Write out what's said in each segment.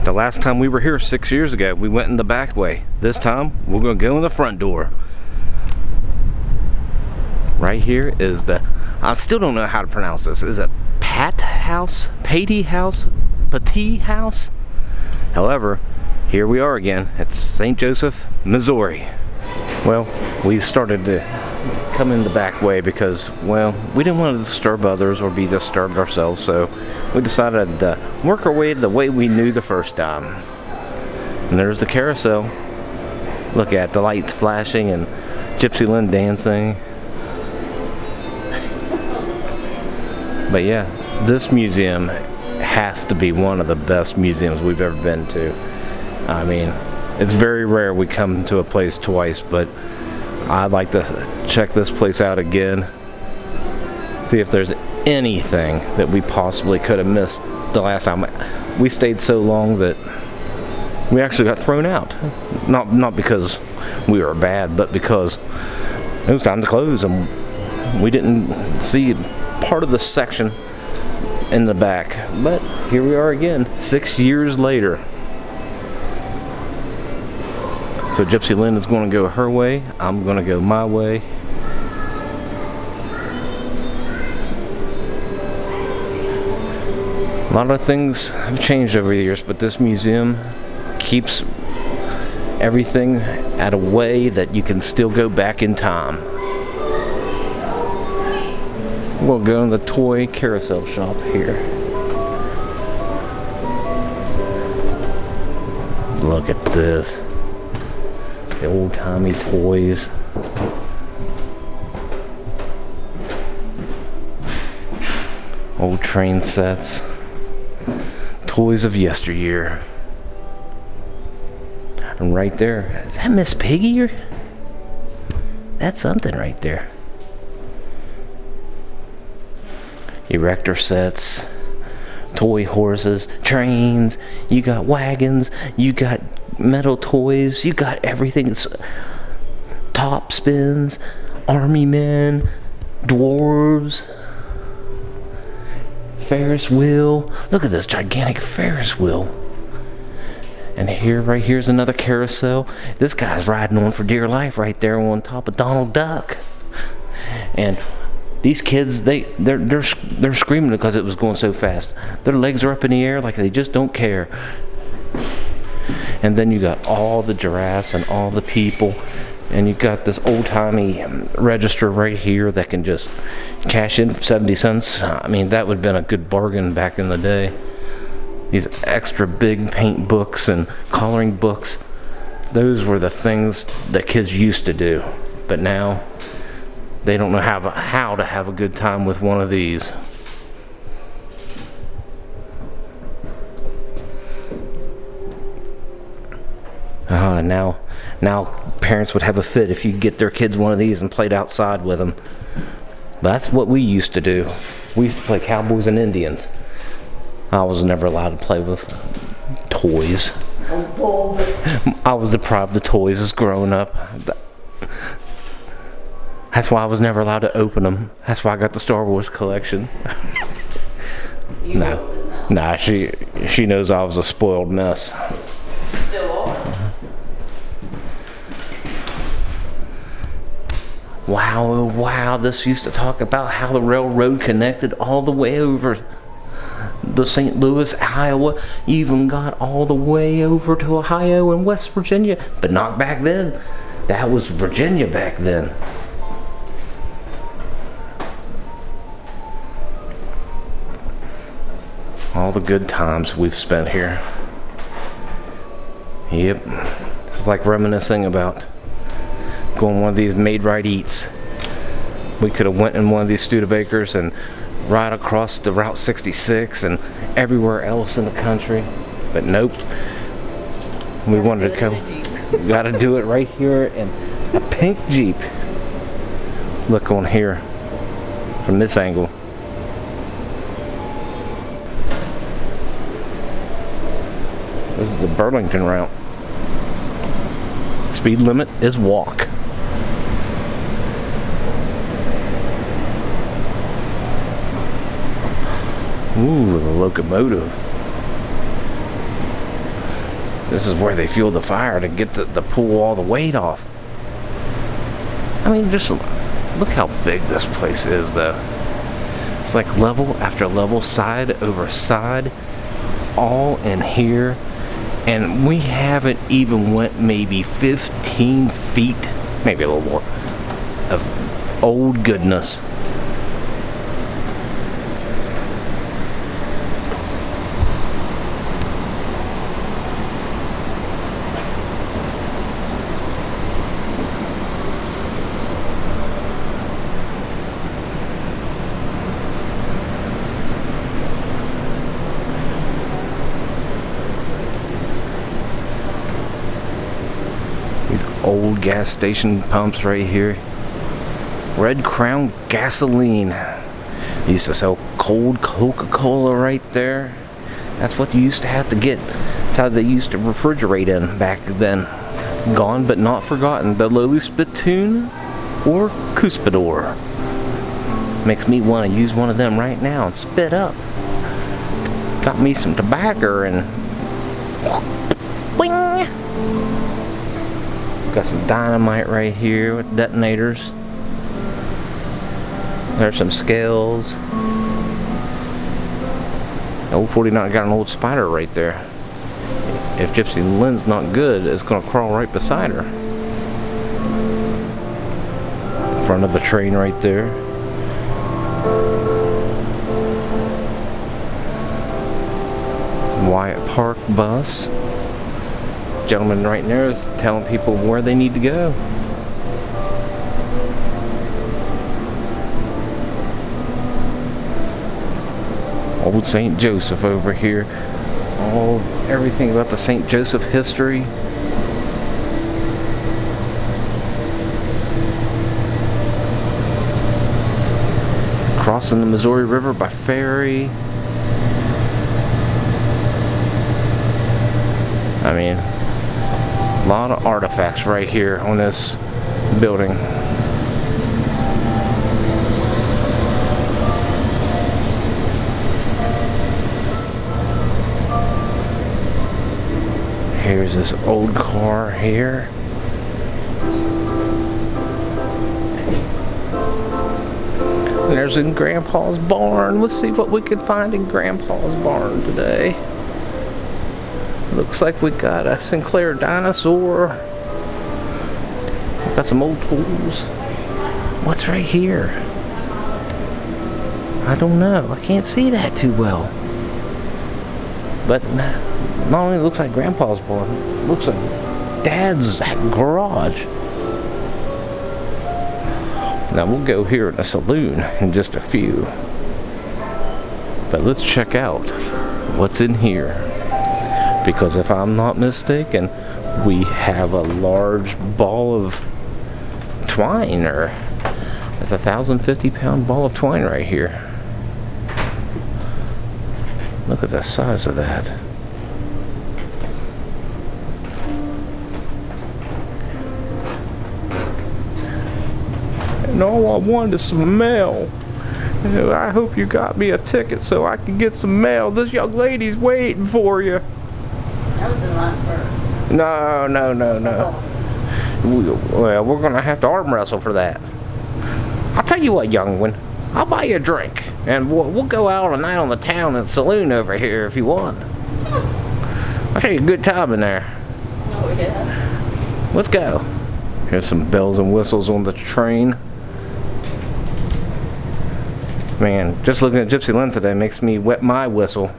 The last time we were here 6 years ago, we went in the back way. This time, we're going to go in the front door. Right here is the, I still don't know how to pronounce this. Is it Patee House? Patee House? Patee House? However, here we are again at St. Joseph, Missouri. Well, we started to come in the back way because, well, we didn't want to disturb others or be disturbed ourselves, so we decided to work our way the way we knew the first time. And there's the carousel. Look at the lights flashing and Gypsy Lynn dancing. But yeah, this museum has to be one of the best museums we've ever been to. I mean, it's very rare we come to a place twice, but I'd like to check this place out again. See if there's anything that we possibly could have missed the last time. We stayed so long that we actually got thrown out. Not because we were bad, but because it was time to close and we didn't see part of the section in the back. But here we are again, 6 years later. So Gypsy Lynn is going to go her way. I'm going to go my way. A lot of things have changed over the years, but this museum keeps everything at a way that you can still go back in time. We'll go in the toy carousel shop here. Look at this. The old-timey toys. Old train sets. Toys of yesteryear. And right there, is that Miss Piggy? Or that's something right there. Erector sets, toy horses, trains, you got wagons, you got metal toys, you got everything. It's top spins, army men, dwarves, Ferris wheel. Look at this gigantic Ferris wheel. And here, right here's another carousel. This guy's riding on for dear life right there on top of Donald Duck. And these kids, they're screaming because it was going so fast. Their legs are up in the air like they just don't care. And then you got all the giraffes and all the people, and you got this old-timey register right here that can just cash in for 70 cents. I mean, that would have been a good bargain back in the day. These extra big paint books and coloring books, those were the things that kids used to do. But now, they don't know how to have a good time with one of these. Now parents would have a fit if you get their kids one of these and played outside with them. But that's what we used to do. We used to play cowboys and Indians. I was never allowed to play with toys. I was deprived of toys as growing up. That's why I was never allowed to open them. That's why I got the Star Wars collection. Nah, she knows I was a spoiled mess. Still are. Wow, this used to talk about how the railroad connected all the way over the St. Louis, Iowa, even got all the way over to Ohio and West Virginia, but not back then. That was Virginia back then. All the good times we've spent here. Yep, it's like reminiscing about going one of these made right eats. We could have went in one of these Studebakers and right across the Route 66 and everywhere else in the country, but nope. We wanted to go. We got to do it right here in a pink Jeep. Look on here from this angle. This is the Burlington route. Speed limit is walk. Ooh, the locomotive. This is where they fuel the fire to get to pull all the weight off. I mean, just look how big this place is, though. It's like level after level, side over side, all in here. And we haven't even went maybe 15 feet, maybe a little more, of old goodness. These old gas station pumps right here. Red Crown gasoline. They used to sell cold Coca-Cola right there. That's what you used to have to get. That's how they used to refrigerate in back then. Gone but not forgotten. The lowly spittoon or cuspidor. Makes me want to use one of them right now and spit up. Got me some tobacco and boing. Got some dynamite right here with detonators. There's some scales. Old 49 got an old spider right there. If Gypsy Lynn's not good, it's gonna crawl right beside her. In front of the train right there. Wyatt Park bus. Gentleman right there is telling people where they need to go. Old St. Joseph over here. Everything about the St. Joseph history. Crossing the Missouri River by ferry. I mean, a lot of artifacts right here on this building. Here's this old car here. And there's in Grandpa's barn. Let's see what we can find in Grandpa's barn today. Looks like we got a Sinclair dinosaur. Got some old tools. What's right here? I don't know. I can't see that too well. But not only looks like Grandpa's barn, it looks like Dad's garage. Now we'll go here in the saloon in just a few. But let's check out what's in here. Because if I'm not mistaken, we have a large ball of twine, or it's a 1,050-pound ball of twine right here. Look at the size of that. And all I want is some mail. I hope you got me a ticket so I can get some mail. This young lady's waiting for you. I was in line first. No. Well, we're gonna have to arm wrestle for that. I'll tell you what, young one. I'll buy you a drink, and we'll go out a night on the town and saloon over here if you want. I'll show you a good time in there. Oh yeah. Let's go. Here's some bells and whistles on the train. Man, just looking at Gypsy Lynn today makes me wet my whistle.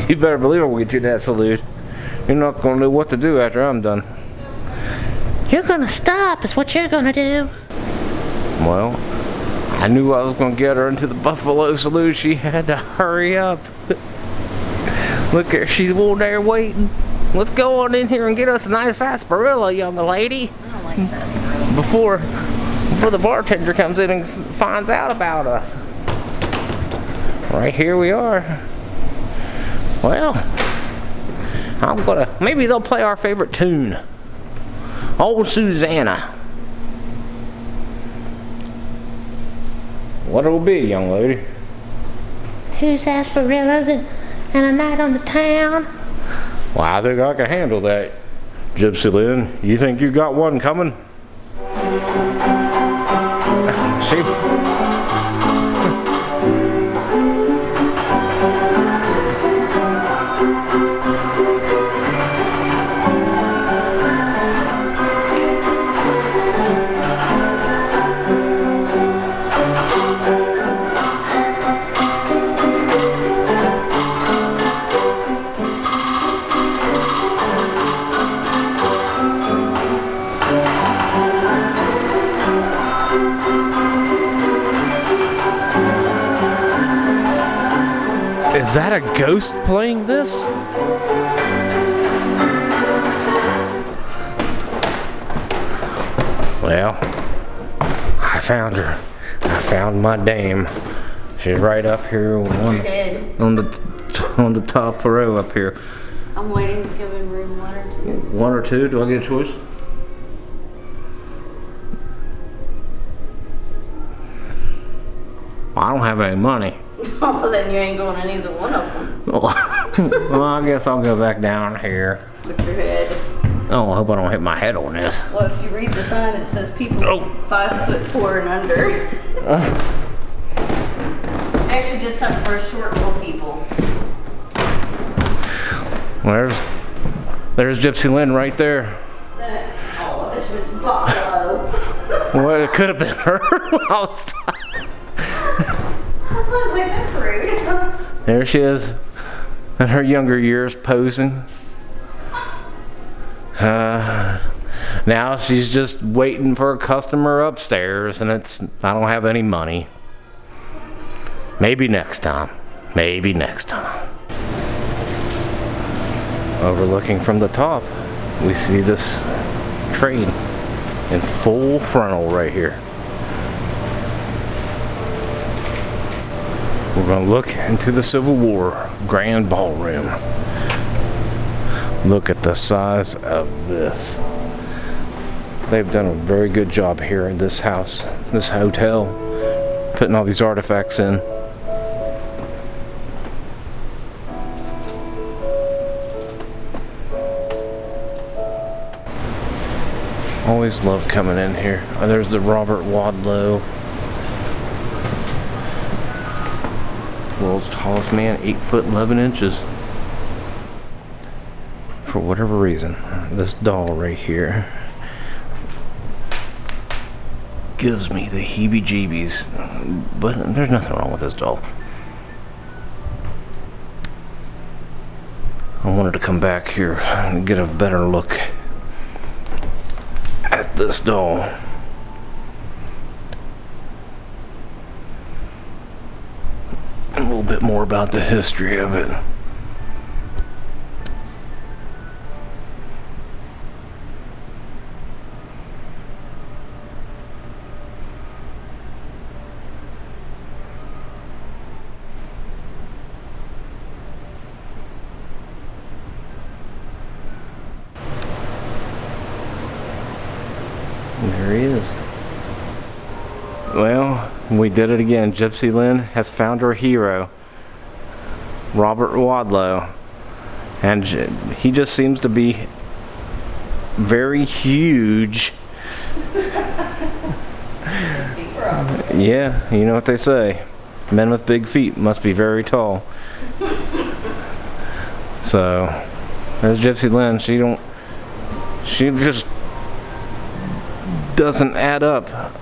You better believe I'll get you that salute. You're not gonna know what to do after I'm done. You're gonna stop is what you're gonna do. Well, I knew I was gonna get her into the buffalo salute. She had to hurry up. Look at her, she's over there waiting. Let's go on in here and get us a nice sarsaparilla, young lady. I don't like sarsaparilla. Before the bartender comes in and finds out about us. Right here we are. Well, maybe they'll play our favorite tune. Old Susanna. What'll it be, young lady? 2 sarsaparillas and a night on the town. Well, I think I can handle that, Gypsy Lynn. You think you got one coming? See? Is that a ghost playing this? Well, I found her. I found my dame. She's right up here on the top row up here. I'm waiting to give him room 1 or 2. 1 or 2? Do I get a choice? I don't have any money. Oh, then you ain't going in either one of them. Well, I guess I'll go back down here. Put your head. Oh, I hope I don't hit my head on this. Well, if you read the sign, it says people 5'4" and under. I actually did something for short little people. There's Gypsy Lynn right there. Oh, this was Buffalo. Well, it could have been her. I was like, that's rude. There she is, in her younger years, posing. Now she's just waiting for a customer upstairs, and I don't have any money. Maybe next time. Maybe next time. Overlooking from the top, we see this train in full frontal right here. We're going to look into the Civil War Grand Ballroom. Look at the size of this. They've done a very good job here in this house, this hotel, putting all these artifacts in. Always love coming in here. Oh, there's the Robert Wadlow. World's tallest man, 8 foot 11 inches. For whatever reason, this doll right here gives me the heebie-jeebies, but there's nothing wrong with this doll. I wanted to come back here and get a better look at this doll. A little bit more about the history of it. There he is. Well, we did it again. Gypsy Lynn has found her hero, Robert Wadlow, and he just seems to be very huge. Yeah, you know what they say. Men with big feet must be very tall. So, there's Gypsy Lynn. She just doesn't add up.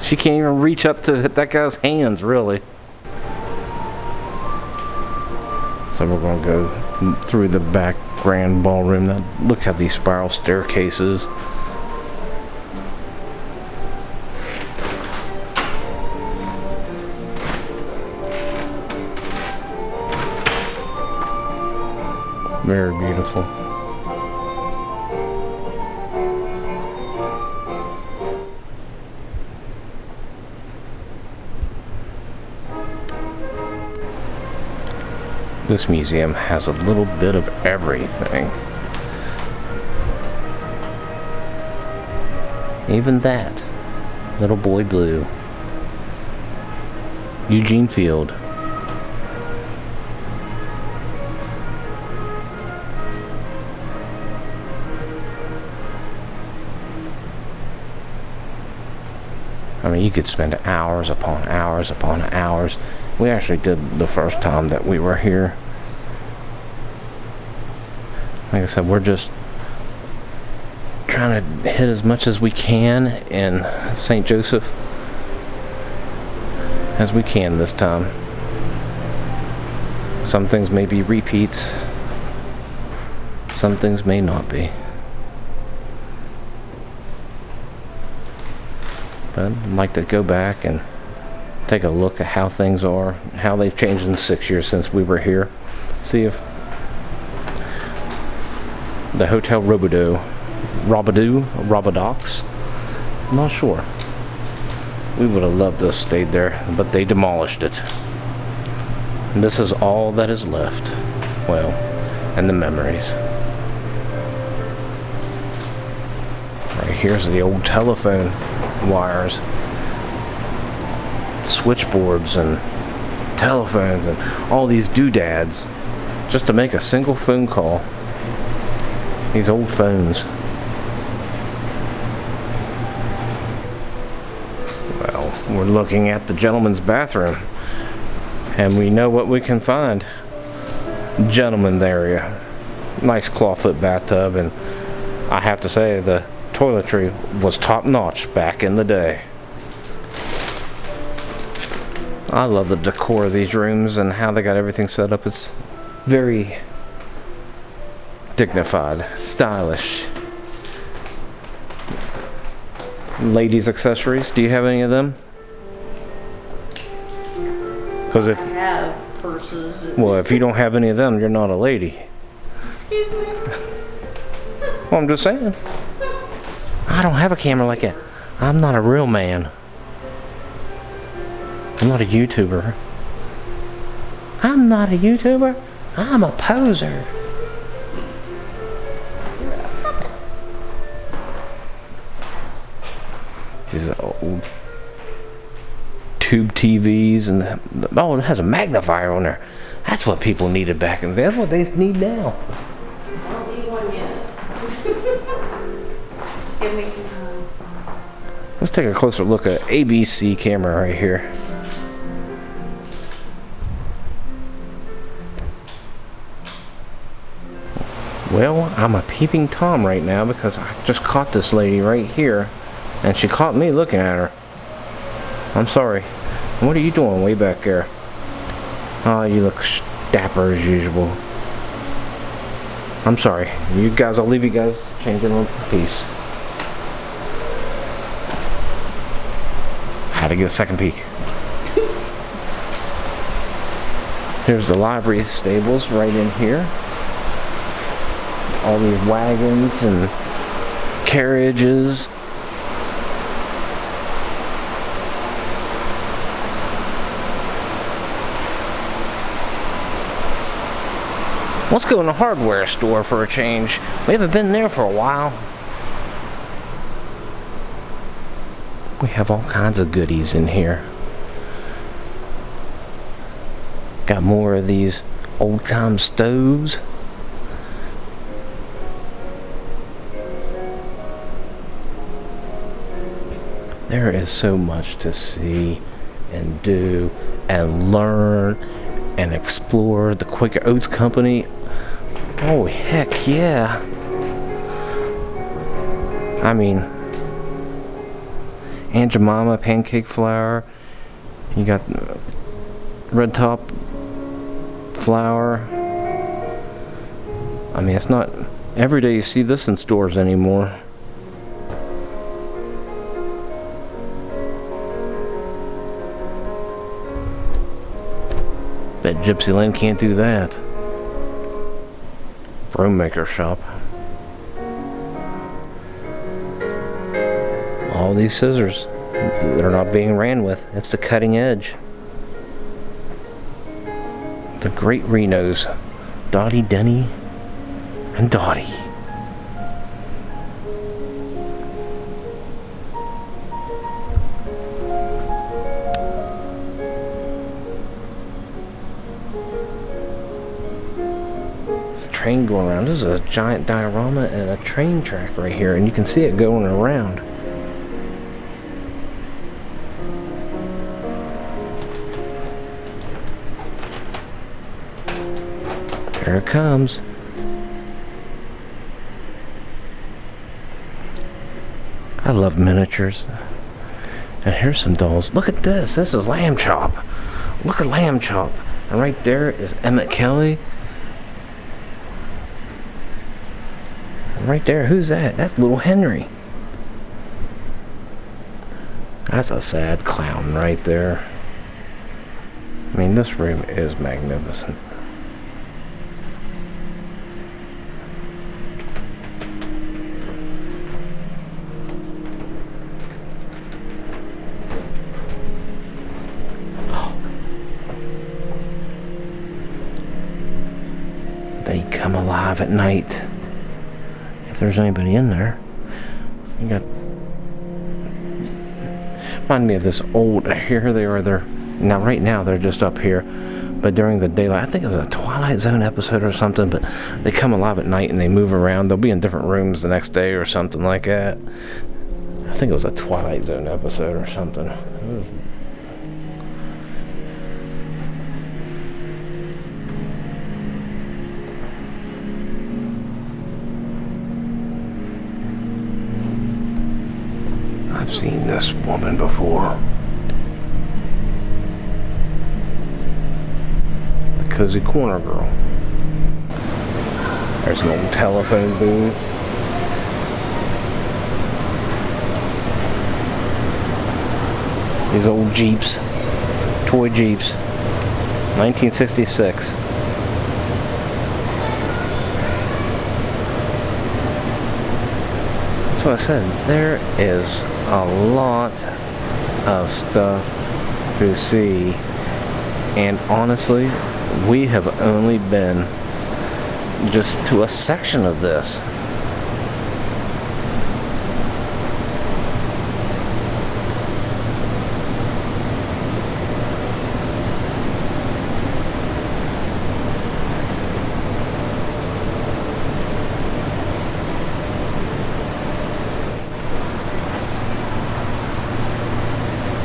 She can't even reach up to hit that guy's hands, really. So we're going to go through the back grand ballroom. Now, look at these spiral staircases. Very beautiful. This museum has a little bit of everything. Even that. Little Boy Blue. Eugene Field. I mean, you could spend hours upon hours upon hours. We actually did the first time that we were here. Like I said, we're just trying to hit as much as we can in St. Joseph as we can this time. Some things may be repeats, some things may not be. But I'd like to go back and take a look at how things are, how they've changed in the 6 years since we were here. See if the Hotel Robidoux, Robidoux, I'm not sure. We would have loved to have stayed there, but they demolished it. And this is all that is left. Well, and the memories. Right here's the old telephone wires, switchboards and telephones and all these doodads just to make a single phone call. These old phones. Well, we're looking at the gentleman's bathroom and we know what we can find. Gentleman's area. Nice clawfoot bathtub, and I have to say the toiletry was top notch back in the day. I love the decor of these rooms and how they got everything set up. It's very dignified, stylish. Ladies' accessories, do you have any of them? Because I have purses. well, if you don't have any of them, you're not a lady. Excuse me? Well, I'm just saying. I don't have a camera like that. I'm not a real man. I'm not a YouTuber. I'm not a YouTuber. I'm a poser. These old tube TVs and oh, it has a magnifier on there. That's what people needed back in the day. That's what they need now. I don't need one yet. Give me some time. Let's take a closer look at ABC camera right here. Well, I'm a peeping Tom right now because I just caught this lady right here and she caught me looking at her. I'm sorry. What are you doing way back there? Oh, you look dapper as usual. I'm sorry. You guys, I'll leave you guys changing in peace. Had to get a second peek. Here's the livery stables right in here. All these wagons and carriages. Let's go in the hardware store for a change. We haven't been there for a while. We have all kinds of goodies in here. Got more of these old-time stoves. There is so much to see and do and learn and explore. The Quaker Oats Company. Oh, heck yeah. I mean, Aunt Jemima pancake flour. You got red top flour. I mean, it's not every day you see this in stores anymore. Bet Gypsy Lynn can't do that. Broom maker shop. All these scissors, they're not being ran with. It's the cutting edge. The great Renos, Dottie, Denny, and Dottie. It's a train going around. This is a giant diorama and a train track right here, and you can see it going around. Here it comes. I love miniatures. And here's some dolls. Look at this. This is Lamb Chop. Look at Lamb Chop. And right there is Emmett Kelly. And right there, who's that? That's Little Henry. That's a sad clown right there. I mean, this room is magnificent. They come alive at night. If there's anybody in there. You got. Remind me of this old. Here they are. They're now. Right now they're just up here, but during the daylight, I think it was a Twilight Zone episode or something. But they come alive at night and they move around. They'll be in different rooms the next day or something like that. I think it was a Twilight Zone episode or something. I've seen this woman before. The Cozy Corner Girl. There's an old telephone booth. These old Jeeps. Toy Jeeps. 1966. That's what I said. There is a lot of stuff to see, and honestly, we have only been just to a section of this.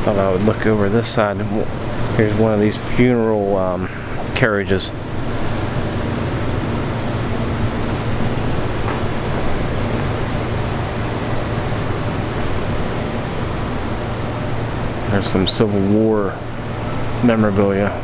Thought I would look over this side. Here's one of these funeral carriages. There's some Civil War memorabilia.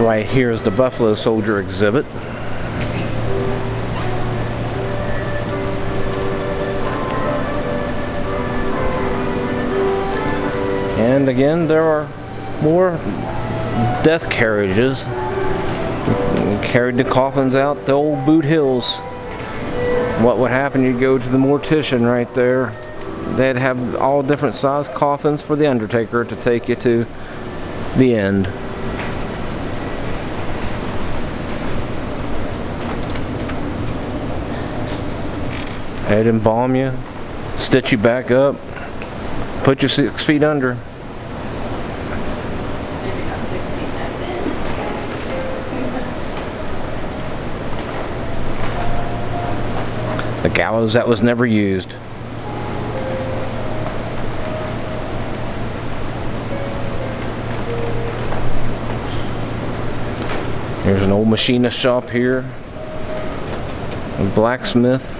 Right here is the Buffalo Soldier exhibit. And again, there are more death carriages. Carried the coffins out the old Boot Hills. What would happen? You'd go to the mortician right there. They'd have all different size coffins for the Undertaker to take you to the end. They'd embalm you, stitch you back up, put you 6 feet under. Maybe not 6 feet back then. The gallows that was never used. Here's an old machinist shop here. A blacksmith.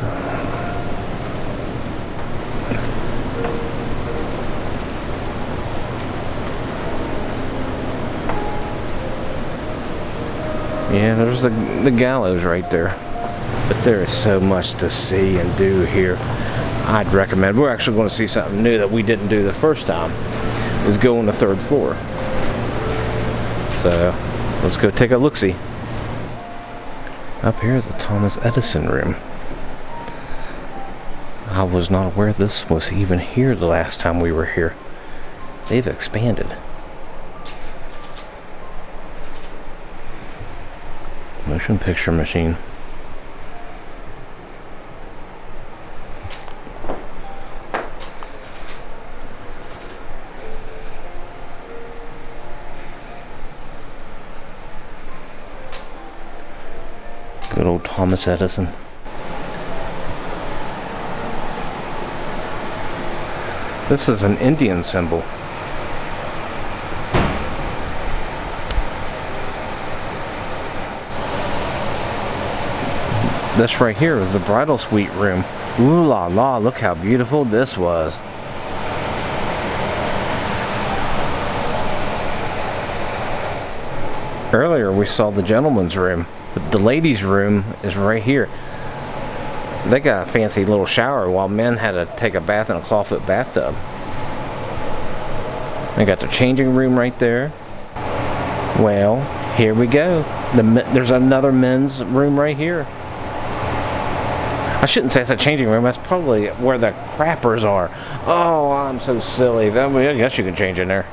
Yeah, there's the gallows right there. But there is so much to see and do here. I'd recommend, we're actually going to see something new that we didn't do the first time, is go on the 3rd floor. So let's go take a look-see. Up here is the Thomas Edison room. I was not aware this was even here the last time we were here. They've expanded. Motion picture machine. Good old Thomas Edison. This is an Indian symbol. This right here is the Bridal Suite room. Ooh la la, look how beautiful this was. Earlier we saw the gentleman's room, but the ladies' room is right here. They got a fancy little shower while men had to take a bath in a clawfoot bathtub. They got their changing room right there. Well, here we go. There's another men's room right here. I shouldn't say it's a changing room. That's probably where the crappers are. Oh, I'm so silly. I guess you can change in there.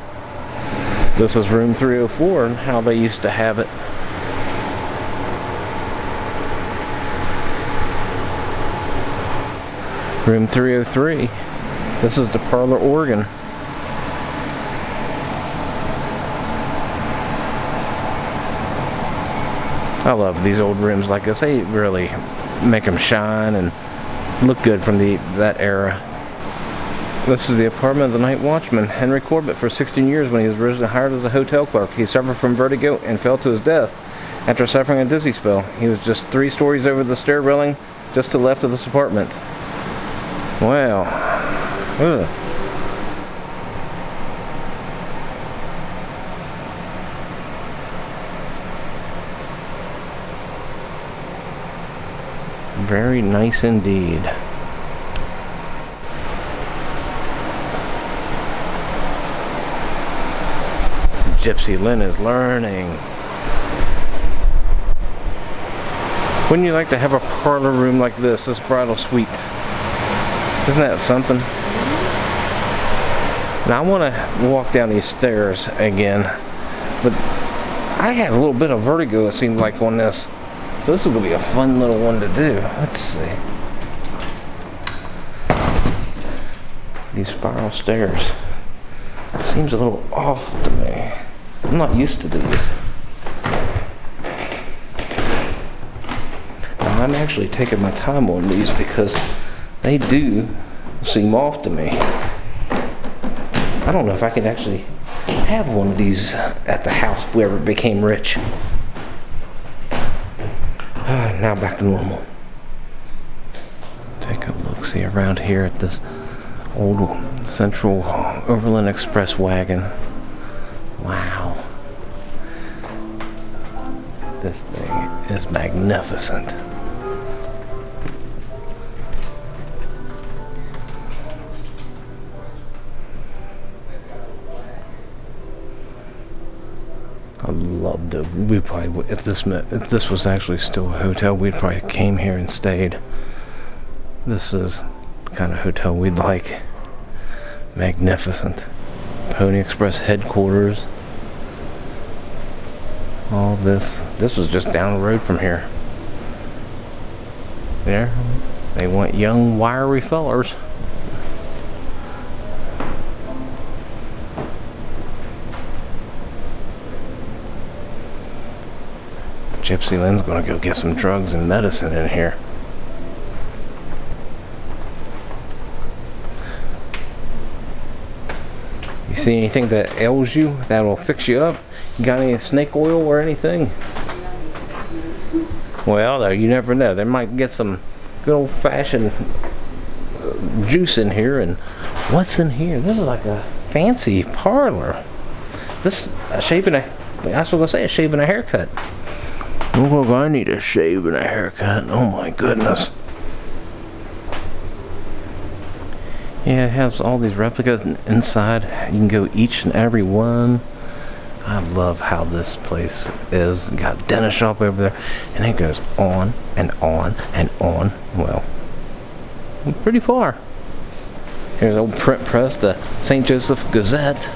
This is room 304 and how they used to have it. Room 303. This is the parlor organ. I love these old rooms like this. They really make them shine and look good from that era. This is the apartment of the night watchman, Henry Corbett. For 16 years when he was originally hired as a hotel clerk, he suffered from vertigo and fell to his death after suffering a dizzy spell. He was just 3 stories over the stair railing just to the left of this apartment. Wow. Ugh. Very nice indeed. Gypsy Lynn is learning. Wouldn't you like to have a parlor room like this Bridal Suite? Isn't that something? Now I want to walk down these stairs again, but I have a little bit of vertigo, it seems like, on this. So this is going to be a fun little one to do. Let's see. These spiral stairs. Seems a little off to me. I'm not used to these. Now, I'm actually taking my time on these because they do seem off to me. I don't know if I could actually have one of these at the house if we ever became rich. Now back to normal. Take a look-see around here at this old Central Overland Express wagon. Wow. This thing is magnificent. I love to. We probably, if this was actually still a hotel, we'd probably came here and stayed. This is the kind of hotel we'd like. Magnificent. Pony Express headquarters. All this. This was just down the road from here. There. They want young, wiry fellers. Gypsy Lynn's gonna go get some drugs and medicine in here. You see anything that ails you that'll fix you up? You got any snake oil or anything? Well, though, you never know. They might get some good old-fashioned juice in here. And what's in here? This is like a fancy parlor. This a shave and a. I was gonna say a shave and a haircut. Look, I need a shave and a haircut. Oh my goodness. Yeah, it has all these replicas inside. You can go each and every one. I love how this place is. Got a dentist shop over there, and it goes on and on and on. Well, pretty far. Here's an old print press, the St. Joseph Gazette.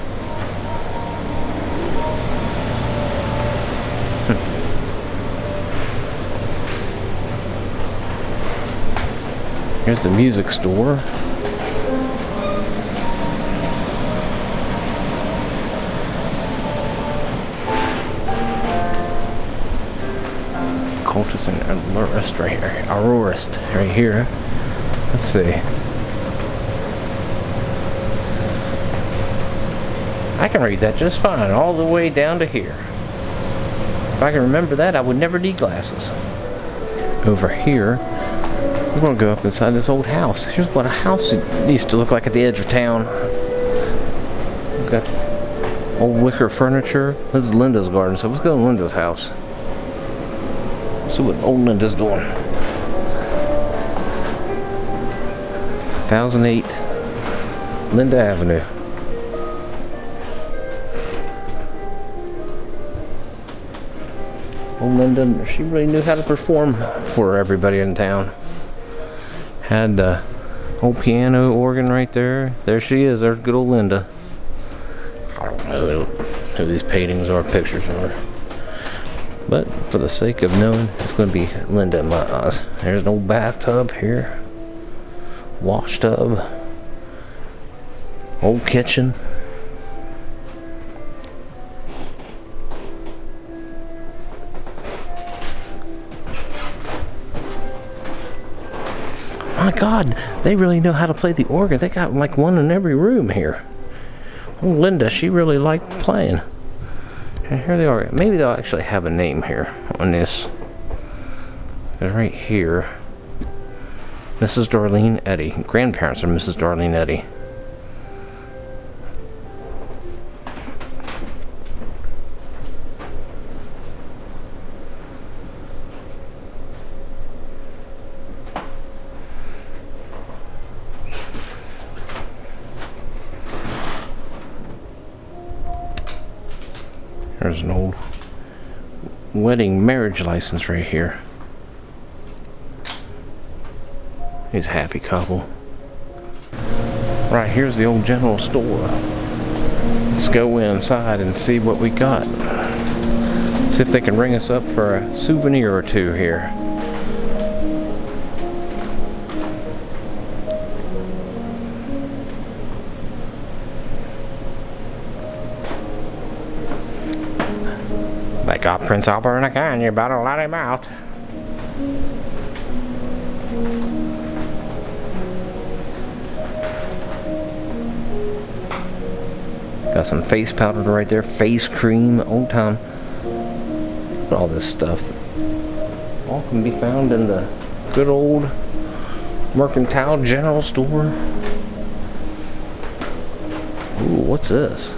Here's the music store. Cultist and Aurorist right here. Aurorist right here. Let's see. I can read that just fine, all the way down to here. If I can remember that, I would never need glasses. Over here, we're going to go up inside this old house. Here's what a house used to look like at the edge of town. We've got old wicker furniture. This is Linda's garden, so let's go to Linda's house. See what old Linda's doing. 1008 Linda Avenue. Old Linda, she really knew how to perform for everybody in town. Had the old piano organ right there. There she is. There's good old Linda. I don't know who these paintings or pictures are. But for the sake of knowing, it's going to be Linda in my eyes. There's an old bathtub here. Wash tub. Old kitchen. My God, they really know how to play the organ. They got like one in every room here. Oh, Linda, she really liked playing. And here they are. Maybe they'll actually have a name here on this. It's right here. Mrs. Darlene Eddy. Grandparents of Mrs. Darlene Eddy. There's an old wedding marriage license right here. He's a happy couple. Right here's the old general store. Let's go inside and see what we got. See if they can ring us up for a souvenir or two here. They got Prince Albert in a can, you better let him out. Got some face powder right there, face cream, old time. Look at all this stuff. All can be found in the good old Mercantile general store. Ooh, what's this?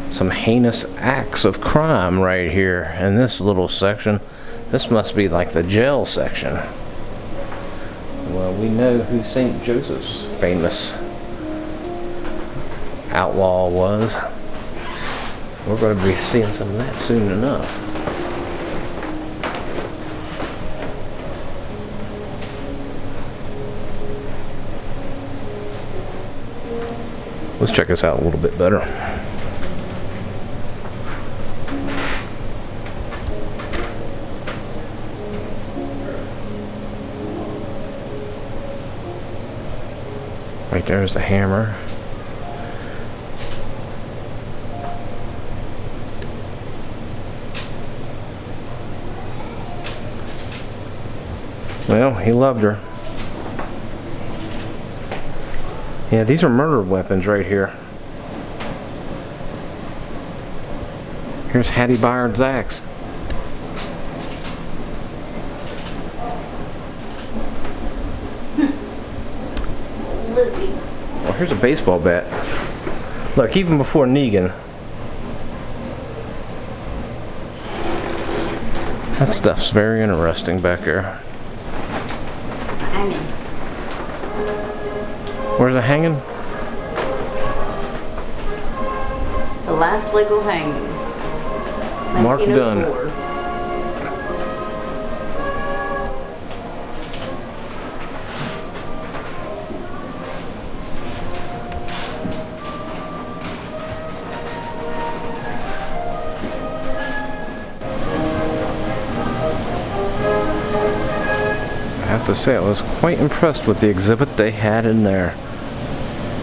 Some heinous acts of crime right here in this little section. This must be like the jail section. Well, we know who St. Joseph's famous outlaw was. We're going to be seeing some of that soon enough. Let's check this out a little bit better. Right there's the hammer. Well, he loved her. Yeah, these are murder weapons right here. Here's Hattie Byard's axe. Lizzie. Well, here's a baseball bat. Look, even before Negan, That stuff's very interesting back there. Hanging. Where's it hanging? The last legal hanging. Mark done. 1904. I have to say, I was quite impressed with the exhibit they had in there.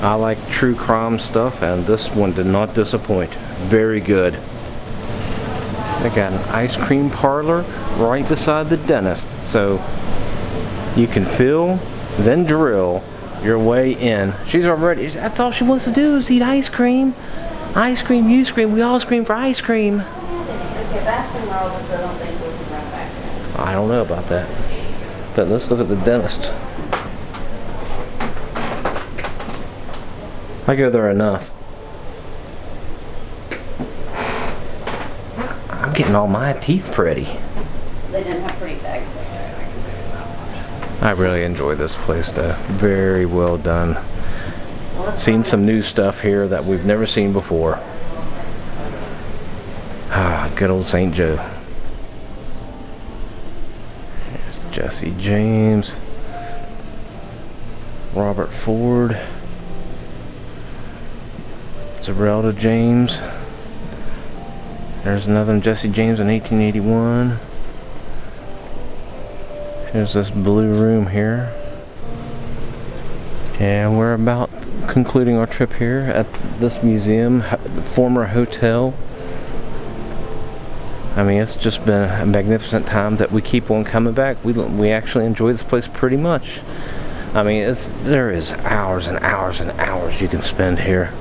I like true crime stuff, and this one did not disappoint. Very good. They got an ice cream parlor right beside the dentist, so you can fill, then drill your way in. She's already, that's all she wants to do is eat ice cream. Ice cream, you scream, we all scream for ice cream. Okay, Baskin Robbins, I don't think was around back then. I don't know about that. But let's look at the dentist. I go there enough. I'm getting all my teeth pretty. They didn't have pretty bags like that. I can tell you that much. I really enjoy this place though. Very well done. Seen some new stuff here that we've never seen before. Ah, good old St. Joe. There's Jesse James. Robert Ford. Zerelda James. There's another one, Jesse James in 1881. Here's this blue room here. And we're about concluding our trip here at this museum, the former hotel. I mean, it's just been a magnificent time that we keep on coming back. We actually enjoy this place pretty much. I mean, there is hours and hours and hours you can spend here.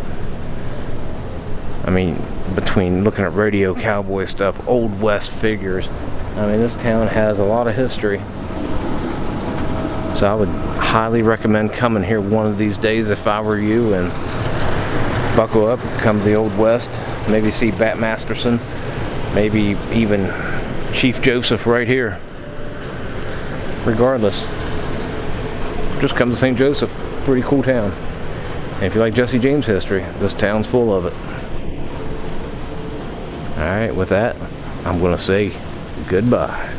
I mean, between looking at rodeo cowboy stuff, old west figures. I mean, this town has a lot of history. So I would highly recommend coming here one of these days if I were you, and buckle up, come to the Old West, maybe see Bat Masterson, maybe even Chief Joseph right here. Regardless, just come to St. Joseph, pretty cool town. And if you like Jesse James history, this town's full of it. Alright, with that, I'm going to say goodbye.